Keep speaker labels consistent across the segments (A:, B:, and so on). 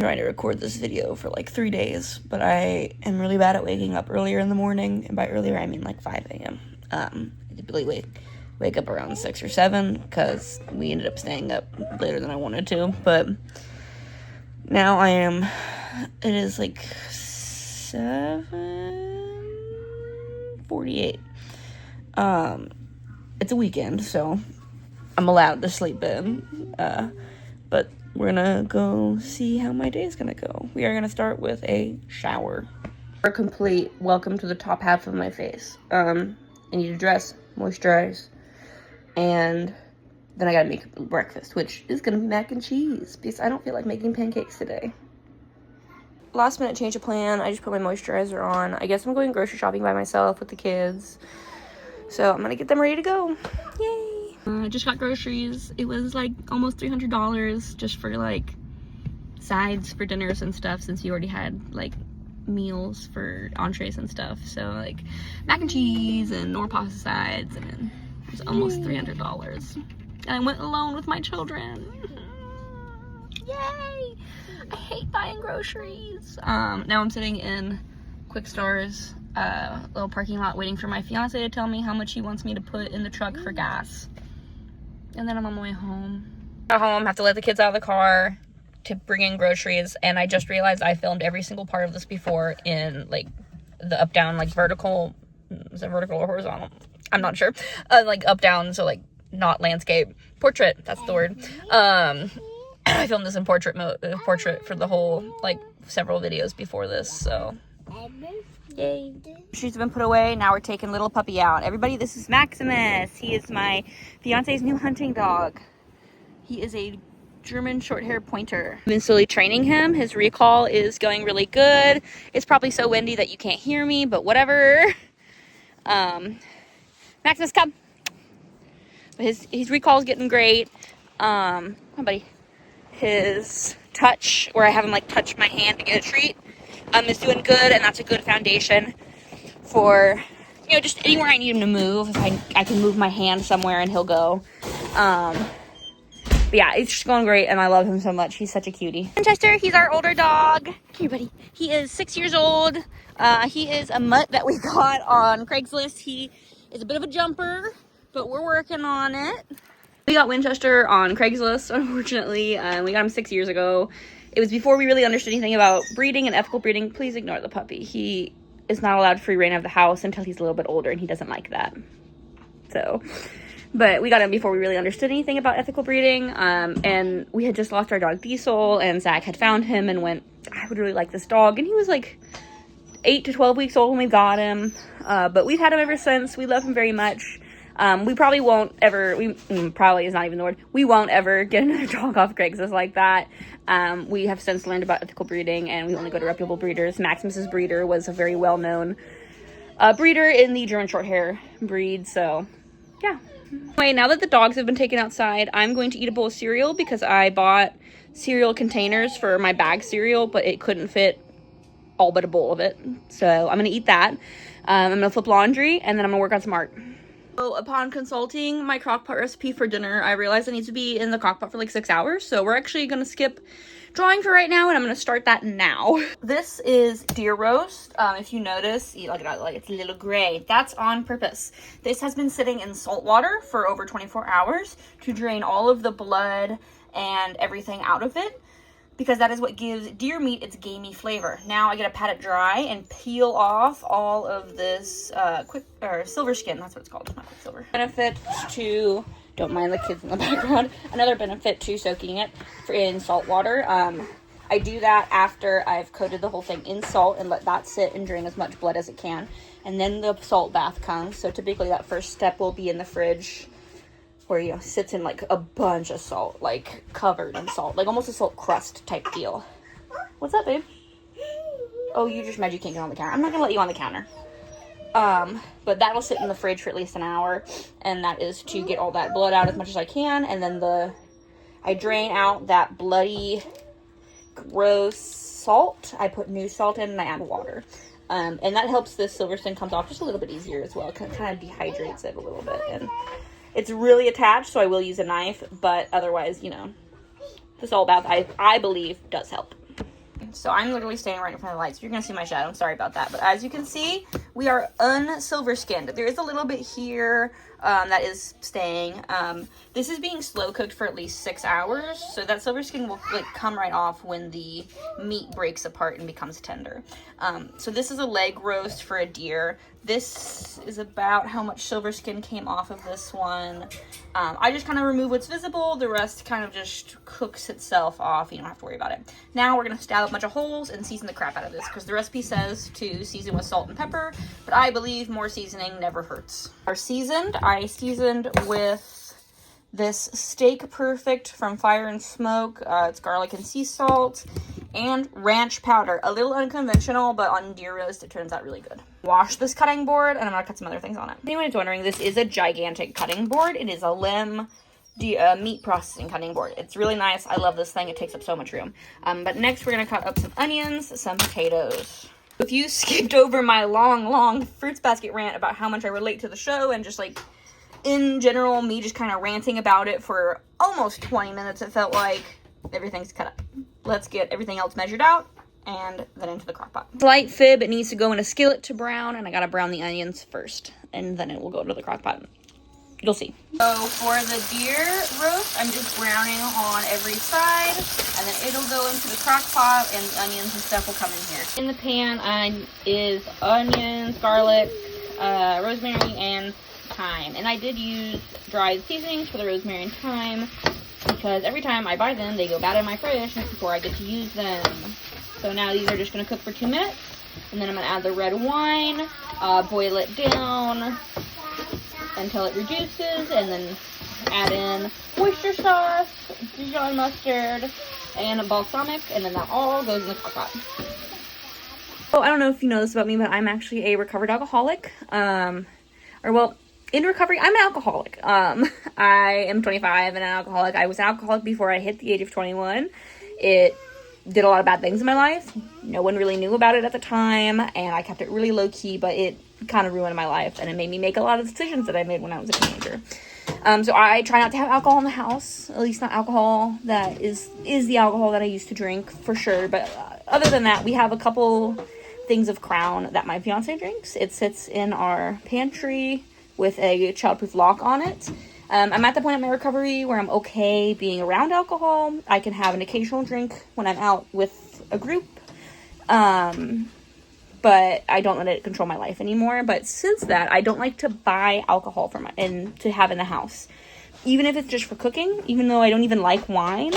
A: Trying to record this video for like 3 days, but I am really bad at waking up earlier in the morning, and by earlier I mean like 5 a.m. I typically wake up around 6 or 7 because we ended up staying up later than I wanted to, but now it is like 7:48. It's a weekend, so I'm allowed to sleep in, but we're gonna go see how my day is gonna go. We are gonna start with a shower. For complete welcome to the top half of my face. I need to dress, moisturize, and then I gotta make breakfast, which is gonna be mac and cheese because I don't feel like making pancakes today. Last minute change of plan. I just put my moisturizer on. I guess I'm going grocery shopping by myself with the kids, so I'm gonna get them ready to go. Yay! I just got groceries. It was like almost $300 just for like sides for dinners and stuff, since you already had like meals for entrees and stuff. So like mac and cheese and more pasta sides, and it was almost $300. And I went alone with my children. Yay! I hate buying groceries. Now I'm sitting in Quick Star's little parking lot waiting for my fiance to tell me how much he wants me to put in the truck for gas. And then I'm on my way home. At home, have to let the kids out of the car to bring in groceries, and I just realized I filmed every single part of this before in like the up down, like vertical, is it vertical or horizontal? I'm not sure. Like up down, so like not landscape, portrait, that's the word. I filmed this in portrait for the whole like several videos before this, so yay. She's been put away. Now we're taking little puppy out. Everybody, this is Maximus. He is my fiance's new hunting dog. He is a German short-haired pointer. I've been slowly training him. His recall is going really good. It's probably so windy that you can't hear me, but whatever. Maximus, come. But his recall is getting great. Come on, buddy. His touch, where I have him like touch my hand to get a treat, is doing good, and that's a good foundation for, you know, just anywhere I need him to move. If I can move my hand somewhere and he'll go. But yeah, it's just going great, and I love him so much. He's such a cutie. Winchester, he's our older dog. Come here, buddy. He is 6 years old. He is a mutt that we got on Craigslist. He is a bit of a jumper, but we're working on it. We got Winchester on Craigslist, unfortunately. We got him 6 years ago. It was before we really understood anything about breeding and ethical breeding. Please ignore the puppy. He is not allowed free reign of the house until he's a little bit older, and he doesn't like that. So, but we got him before we really understood anything about ethical breeding. And we had just lost our dog Diesel, and Zach had found him and went, I would really like this dog. And he was like 8 to 12 weeks old when we got him. But we've had him ever since. We love him very much. We probably won't ever, probably is not even the word, we won't ever get another dog off Craigslist like that. We have since learned about ethical breeding, and we only go to reputable breeders. Maximus's breeder was a very well-known breeder in the German Shorthair breed, so yeah. Anyway, now that the dogs have been taken outside, I'm going to eat a bowl of cereal because I bought cereal containers for my bag cereal, but it couldn't fit all but a bowl of it. So I'm going to eat that. I'm going to flip laundry, and then I'm going to work on some art. So upon consulting my crockpot recipe for dinner, I realized I need to be in the crockpot for like 6 hours. So we're actually going to skip drawing for right now, and I'm going to start that now. This is deer roast. If you notice, look at it, like it's a little gray. That's on purpose. This has been sitting in salt water for over 24 hours to drain all of the blood and everything out of it, because that is what gives deer meat its gamey flavor. Now I get to pat it dry and peel off all of this silver skin. That's what it's called, not quicksilver. Benefit to, don't mind the kids in the background, another benefit to soaking it in salt water. I do that after I've coated the whole thing in salt and let that sit and drain as much blood as it can. And then the salt bath comes. So typically that first step will be in the fridge, where, you know, sits in like a bunch of salt, like covered in salt, like almost a salt crust type deal. What's up, babe? Oh, you just mad you can't get on the counter. I'm not gonna let you on the counter. But that'll sit in the fridge for at least an hour, and that is to get all that blood out as much as I can. And then I drain out that bloody, gross salt. I put new salt in, and I add water. And that helps the silver skin comes off just a little bit easier as well. It kind of dehydrates it a little bit, and it's really attached, so I will use a knife, but otherwise, you know, the salt bath, I believe, does help. So I'm literally standing right in front of the lights. You're gonna see my shadow. I'm sorry about that. But as you can see, we are unsilver skinned. There is a little bit here that is staying. This is being slow cooked for at least 6 hours, so that silver skin will like come right off when the meat breaks apart and becomes tender. So this is a leg roast for a deer. This is about how much silver skin came off of this one. I just kind of remove what's visible. The rest kind of just cooks itself off. You don't have to worry about it. Now we're going to stab a bunch of holes and season the crap out of this because the recipe says to season with salt and pepper, but I believe more seasoning never hurts. I seasoned with this Steak Perfect from Fire and Smoke. It's garlic and sea salt and ranch powder. A little unconventional, but on deer roast it turns out really good. Wash this cutting board and I'm gonna cut some other things on it. If anyone is wondering, this is a gigantic cutting board. It is a Lim meat processing cutting board. It's really nice. I love this thing. It takes up so much room. But next we're gonna cut up some onions, some potatoes. If you skipped over my long fruits basket rant about how much I relate to the show and just like in general, me just kind of ranting about it for almost 20 minutes, it felt like. Everything's cut up. Let's get everything else measured out and then into the crock pot. Slight fib, it needs to go in a skillet to brown, and I gotta brown the onions first, and then it will go to the crock pot. You'll see. So for the deer roast, I'm just browning on every side, and then it'll go into the crock pot, and the onions and stuff will come in here. In the pan is onions, garlic, rosemary, and thyme. And I did use dried seasonings for the rosemary and thyme because every time I buy them, they go bad in my fridge before I get to use them. So now these are just going to cook for 2 minutes, and then I'm going to add the red wine, boil it down until it reduces, and then add in oyster sauce, Dijon mustard, and balsamic, and then that all goes in the crock pot. Oh, I don't know if you know this about me, but I'm actually a recovered alcoholic. In recovery, I'm an alcoholic. I am 25 and an alcoholic. I was an alcoholic before I hit the age of 21. It did a lot of bad things in my life. No one really knew about it at the time, and I kept it really low-key, but it kind of ruined my life, and it made me make a lot of decisions that I made when I was a teenager. So I try not to have alcohol in the house, at least not alcohol that is the alcohol that I used to drink, for sure. But other than that, we have a couple things of Crown that my fiance drinks. It sits in our pantry with a childproof lock on it. I'm at the point in my recovery where I'm okay being around alcohol. I can have an occasional drink when I'm out with a group. But I don't let it control my life anymore. But since that, I don't like to buy alcohol to have in the house. Even if it's just for cooking, even though I don't even like wine.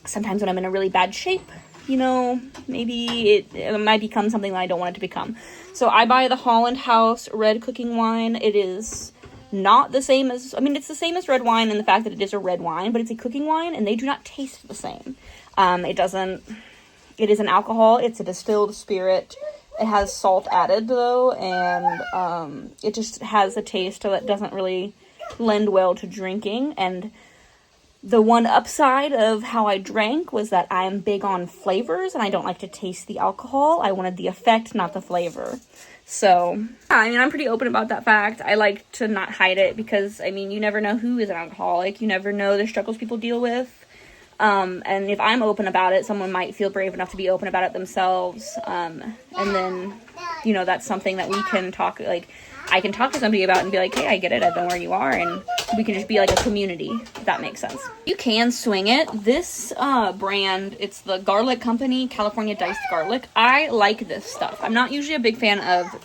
A: Sometimes when I'm in a really bad shape, maybe it might become something that I don't want it to become. So I buy the Holland House red cooking wine. It is not the same as, it's the same as red wine in the fact that it is a red wine, but it's a cooking wine, and they do not taste the same. It is an alcohol. It's a distilled spirit. It has salt added, though, and it just has a taste that doesn't really lend well to drinking. And the one upside of how I drank was that I'm big on flavors, and I don't like to taste the alcohol. I wanted the effect, not the flavor. So, I'm pretty open about that fact. I like to not hide it because, you never know who is an alcoholic. You never know the struggles people deal with. And if I'm open about it, someone might feel brave enough to be open about it themselves. And then, that's something that we can talk, I can talk to somebody about and be like, hey, I get it, I've been where you are, and we can just be like a community, if that makes sense. You can swing it. This brand, it's the Garlic Company, California Diced Garlic. I like this stuff. I'm not usually a big fan of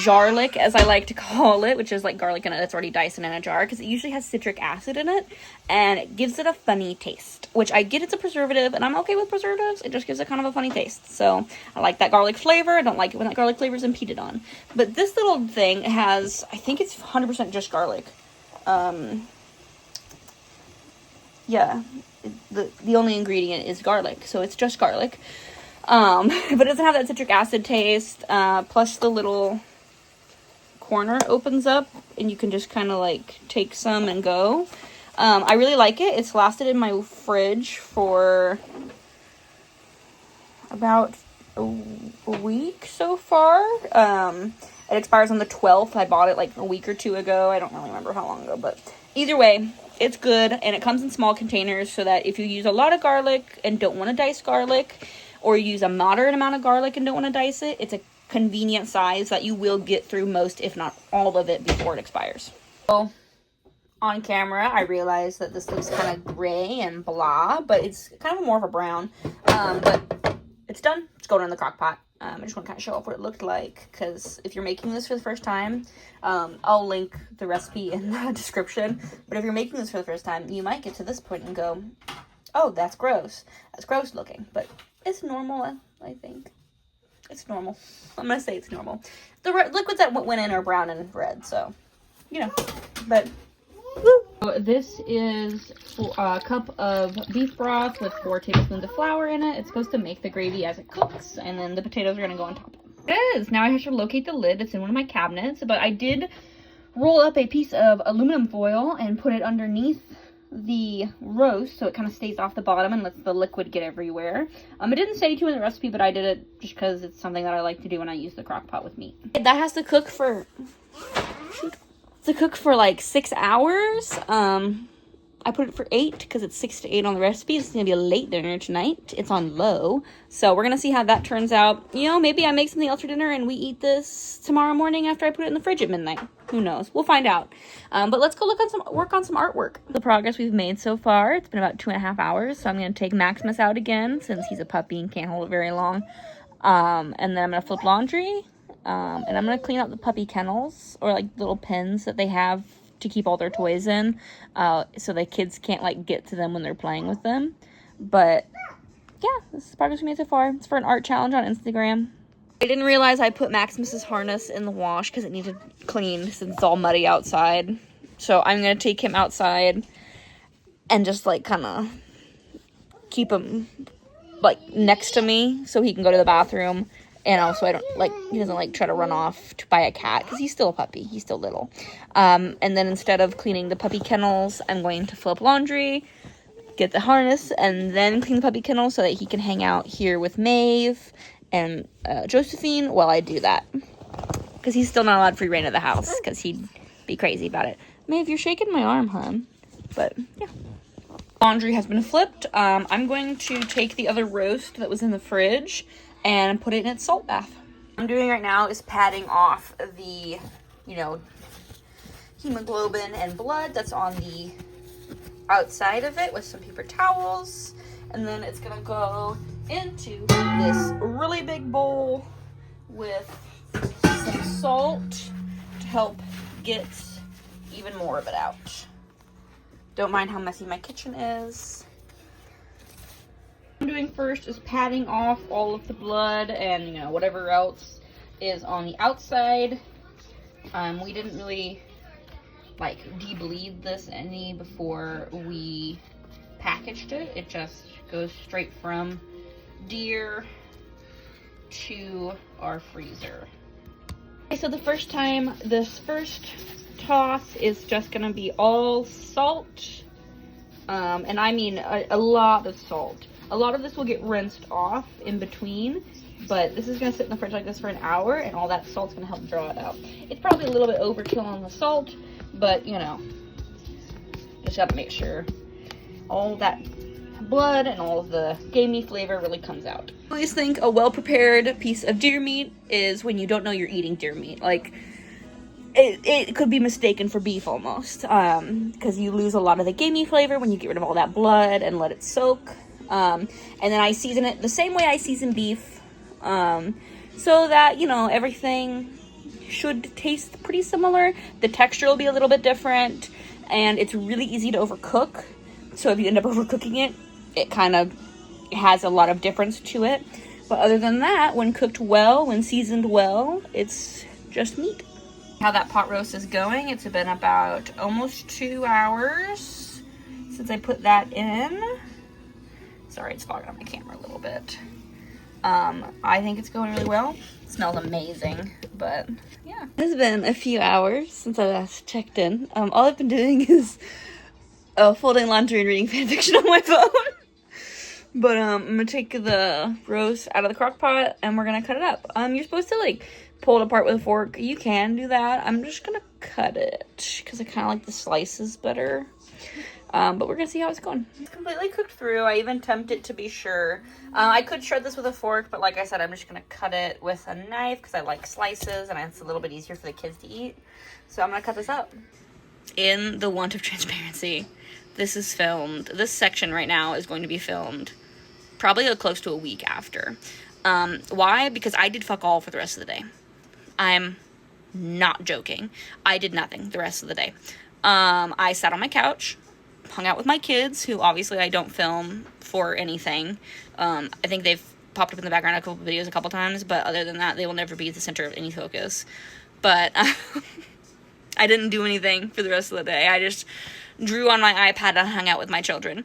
A: jarlic, as I like to call it, which is like garlic in it that's already diced and in a jar, because it usually has citric acid in it, and it gives it a funny taste, which I get it's a preservative, and I'm okay with preservatives. It just gives it kind of a funny taste. So I like that garlic flavor. I don't like it when that garlic flavor is impeded on. But this little thing has, I think it's 100% just garlic. The only ingredient is garlic, so it's just garlic. But it doesn't have that citric acid taste, plus the little corner opens up and you can just kind of take some and go. I really like it. It's lasted in my fridge for about a week so far. It expires on the 12th. I bought it a week or two ago. I don't really remember how long ago, but either way, it's good, and it comes in small containers so that if you use a lot of garlic and don't want to dice garlic, or you use a moderate amount of garlic and don't want to dice it, it's a convenient size that you will get through most, if not all of it, before it expires. So on camera, I realized that this looks kind of gray and blah, but it's kind of more of a brown. But it's done. It's going in the crock pot. I just want to kind of show off what it looked like, because if you're making this for the first time, I'll link the recipe in the description, but if you're making this for the first time, you might get to this point and go, oh, that's gross. That's gross looking, but it's normal, I think. It's normal. I'm going to say it's normal. The liquids that went in are brown and red, so, you know, but... So this is a cup of beef broth with 4 tablespoons of flour in it. It's supposed to make the gravy as it cooks, and then the potatoes are going to go on top. It is. Now I have to locate the lid. It's in one of my cabinets, but I did roll up a piece of aluminum foil and put it underneath the roast so it kind of stays off the bottom and lets the liquid get everywhere. It didn't say to in the recipe, but I did it just because it's something that I like to do when I use the crock pot with meat. That has to cook for... like 6 hours. I put it for 8 because it's 6 to 8 on the recipe. It's gonna be a late dinner tonight. It's on low, so we're gonna see how that turns out. You know, maybe I make something else for dinner and we eat this tomorrow morning after I put it in the fridge at midnight. Who knows? We'll find out. But let's go work on some artwork. The progress we've made so far. It's been about 2.5 hours, so I'm gonna take Maximus out again since he's a puppy and can't hold it very long. And then I'm gonna flip laundry. And I'm going to clean up the puppy kennels, or like little pens that they have to keep all their toys in, so the kids can't like get to them when they're playing with them. But yeah, this is the progress we made so far. It's for an art challenge on Instagram. I didn't realize I put Maximus's harness in the wash because it needed cleaned since it's all muddy outside. So I'm going to take him outside and just like kind of keep him like next to me so he can go to the bathroom. And also, I don't, like, he doesn't, like, try to run off by a cat, because he's still a puppy. He's still little. And then instead of cleaning the puppy kennels, I'm going to flip laundry, get the harness, and then clean the puppy kennel so that he can hang out here with Maeve and Josephine while I do that. Because he's still not allowed free reign of the house, because he'd be crazy about it. Maeve, you're shaking my arm, hon. But, yeah. Laundry has been flipped. I'm going to take the other roast that was in the fridge and put it in its salt bath. What I'm doing right now is patting off the, you know, hemoglobin and blood that's on the outside of it with some paper towels. And then it's gonna go into this really big bowl with some salt to help get even more of it out. Don't mind how messy my kitchen is. What I'm doing first is patting off all of the blood and, you know, whatever else is on the outside. We didn't really like de-bleed this any before we packaged it. It just goes straight from deer to our freezer. Okay, so the first time, this first toss is just gonna be all salt, and I mean a lot of salt. A lot of this will get rinsed off in between, but this is going to sit in the fridge like this for an hour, and all that salt's going to help draw it out. It's probably a little bit overkill on the salt, but, you know, just got to make sure all that blood and all of the gamey flavor really comes out. I always think a well-prepared piece of deer meat is when you don't know you're eating deer meat. Like, it could be mistaken for beef almost, because you lose a lot of the gamey flavor when you get rid of all that blood and let it soak. And then I season it the same way I season beef, so that, you know, everything should taste pretty similar. The texture will be a little bit different, and it's really easy to overcook. So if you end up overcooking it, it kind of has a lot of difference to it. But other than that, when cooked well, when seasoned well, it's just meat. How that pot roast is going, it's been about almost 2 hours since I put that in. Sorry, it's fogging up my camera a little bit. I think it's going really well. It smells amazing, but yeah. It's been a few hours since I last checked in. All I've been doing is folding laundry and reading fanfiction on my phone. But I'm gonna take the roast out of the crock pot and we're gonna cut it up. You're supposed to like pull it apart with a fork. You can do that. I'm just gonna cut it because I kind of like the slices better. But we're gonna see how it's going. It's completely cooked through. I even temped it to be sure. I could shred this with a fork, but like I said, I'm just gonna cut it with a knife because I like slices and it's a little bit easier for the kids to eat. So I'm gonna cut this up. In the want of transparency, this section right now is going to be filmed probably close to a week after. Why? Because I did fuck all for the rest of the day. I'm not joking. I did nothing the rest of the day. I sat on my couch, hung out with my kids, who obviously I don't film for anything. I think they've popped up in the background a couple videos a couple times, but other than that, they will never be the center of any focus. But I didn't do anything for the rest of the day. I just drew on my iPad and hung out with my children,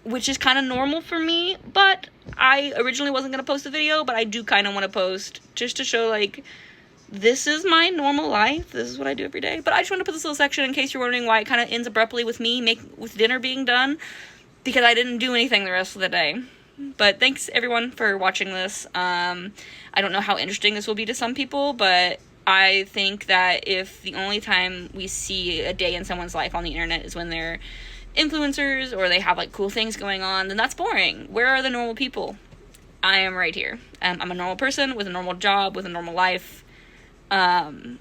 A: which is kind of normal for me, but I originally wasn't going to post the video, but I do kind of want to post just to show, like, this is my normal life. This is what I do every day. But I just want to put this little section in case you're wondering why it kind of ends abruptly with me with dinner being done, because I didn't do anything the rest of the day. But thanks, everyone, for watching this. I don't know how interesting this will be to some people, but I think that if the only time we see a day in someone's life on the internet is when they're influencers or they have, like, cool things going on, then that's boring. Where are the normal people? I am right here. I'm a normal person with a normal job, with a normal life. I'm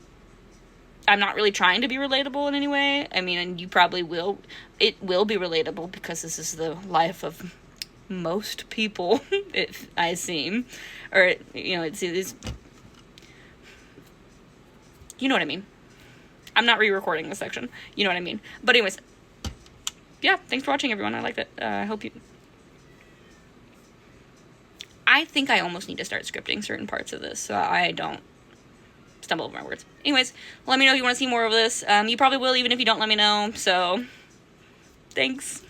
A: not really trying to be relatable in any way. I mean, and you probably will. It will be relatable because this is the life of most people, I seem. Or, you know, it's you know what I mean. I'm not re-recording this section. You know what I mean. But anyways, yeah, thanks for watching, everyone. I liked it. I hope you... I think I almost need to start scripting certain parts of this so I don't stumble over my words. Anyways, let me know if you want to see more of this. You probably will, even if you don't let me know. So, thanks.